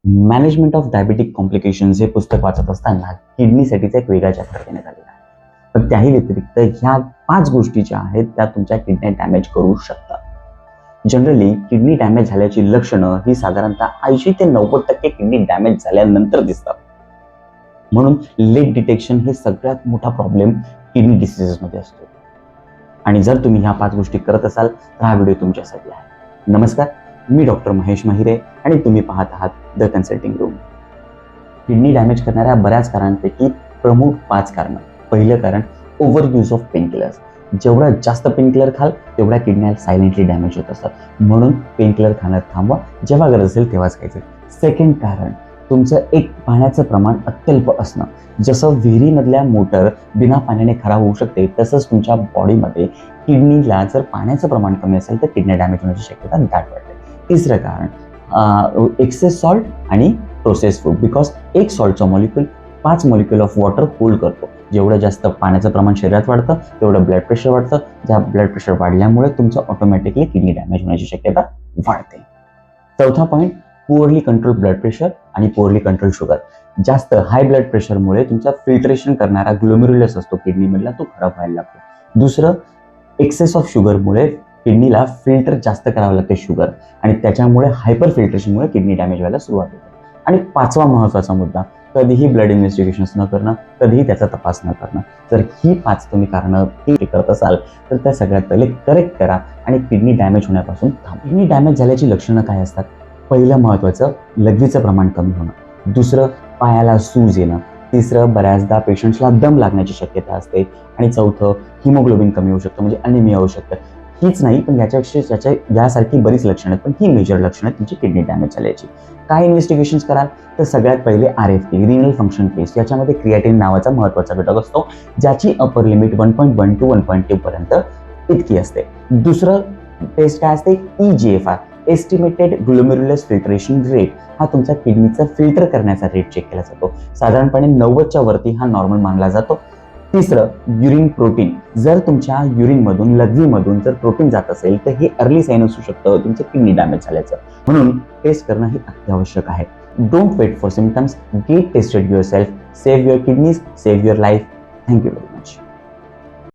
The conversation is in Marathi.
मॅनेजमेंट ऑफ डायबेटिक कॉम्प्लिकेशन्स हे पुस्तक वाचत असताना किडनीसाठीचा एक वेगळा चॅप्टर देण्यात आलेला आहे. पण त्याही व्यतिरिक्त ह्या 5 गोष्टी ज्या आहेत त्या तुमच्या किडनी डॅमेज करू शकतात. जनरली किडनी डॅमेज झाल्याची लक्षणं ही साधारणतः 80 ते 90% किडनी डॅमेज झाल्यानंतर दिसतात. म्हणून लेट डिटेक्शन हे सगळ्यात मोठा प्रॉब्लेम किडनी डिसीजेसमध्ये असतो. आणि जर तुम्ही ह्या 5 गोष्टी करत असाल तर हा व्हिडिओ तुमच्यासाठी आहे. नमस्कार, मी डॉक्टर महेश माहिरे आणि तुम्ही पाहत आहात the consulting room. Kidney damage करणाऱ्या बऱ्याच कारणांपैकी प्रमुख 5 कारणं. पहिलं कारण ओव्हर यूज ऑफ पेनकिलर्स. जेवढं जास्त पेनकिलर खाल तेवढ्या किडन्या सायलेंटली डॅमेज होत असतात. म्हणून पेनकिलर खाणं थांबवा, जेव्हा गरज असेल तेव्हाच खायचं. सेकंड कारण तुमचं पाण्याचं प्रमाण अत्यल्प असणं. जसं विहिरीमधल्या मोटर बिना पाण्याने खराब होऊ शकते, तसंच तुमच्या बॉडीमध्ये किडनीला जर पाण्याचं प्रमाण कमी असेल तर किडनी डॅमेज होण्याची शक्यता दाट वाढते. तिसरं कारण एक्सेस सॉल्ट आणि प्रोसेस फूड. बिकॉज एक सॉल्टचा molecule 5 molecule of water hold करतो. जेवढं जास्त पाण्याचं प्रमाण शरीरात वाढतं तेवढं ब्लड प्रेशर वाढतं. ज्या ब्लड प्रेशर वाढल्यामुळे तुमचं ऑटोमॅटिकली किडनी डॅमेज होण्याची शक्यता वाढते. चौथा point, poorly control blood pressure आणि पुअरली कंट्रोल शुगर. जास्त हाय ब्लड प्रेशरमुळे तुमचा फिल्ट्रेशन करणारा ग्लोमेरुलस असतो किडनीमधला, तो खराब व्हायला लागतो. दुसरं, एक्सेस ऑफ शुगरमुळे किडनीला फिल्टर जास्त करावं लागते शुगर, आणि त्याच्यामुळे हायपर फिल्ट्रेशनमुळे किडनी डॅमेज व्हायला सुरुवात होते. आणि 5वा महत्त्वाचा मुद्दा, कधीही ब्लड इन्व्हेस्टिगेशन्स न करणं, कधीही त्याचा तपास न करणं. जर ही 5 तुम्ही कारणं करत असाल तर त्या सगळ्यात पहिले करेक्ट करा आणि किडनी डॅमेज होण्यापासून थांबवा. किडनी डॅमेज झाल्याची लक्षणं काय असतात? पहिलं महत्त्वाचं, लघवीचं प्रमाण कमी होणं. दुसरं, पायाला सूज येणं. तिसरं, बऱ्याचदा पेशंट्सला दम लागण्याची शक्यता असते. आणि चौथं, हिमोग्लोबिन कमी होऊ शकतं, म्हणजे अनिमिया होऊ शकतं. हीच नाही, पण यासारखी बरीच लक्षणं आहेत, पण ही मेजर लक्षणं आहेत तुमची किडनी डॅमेज झाल्याची. काय इन्व्हेस्टिगेशन्स कराल? तर सगळ्यात पहिले RFT, रिनल फंक्शन टेस्ट. याच्यामध्ये क्रिएटिन नावाचा महत्त्वाचा घटक असतो, ज्याची अपर लिमिट 1.1 to 1.2 पर्यंत इतकी असते. दुसरं टेस्ट काय असते? EGFR, estimated glomerulus filtration rate. हा तुमचा किडनीचं फिल्टर करण्याचा रेट चेक केला जातो. साधारणपणे 90च्या वरती हा नॉर्मल मानला जातो. तिसरं, युरिन प्रोटीन. जर तुमच्या युरिनमधून, लघवीमधून जर प्रोटीन जात असेल तर हे अर्ली साईन असू शकतं तुमचं किडनी डॅमेज झाल्याचं. म्हणून टेस्ट करणं हे अत्यावश्यक आहे. Don't wait for symptoms, get tested yourself. Save your kidneys, save your life. Thank you very much.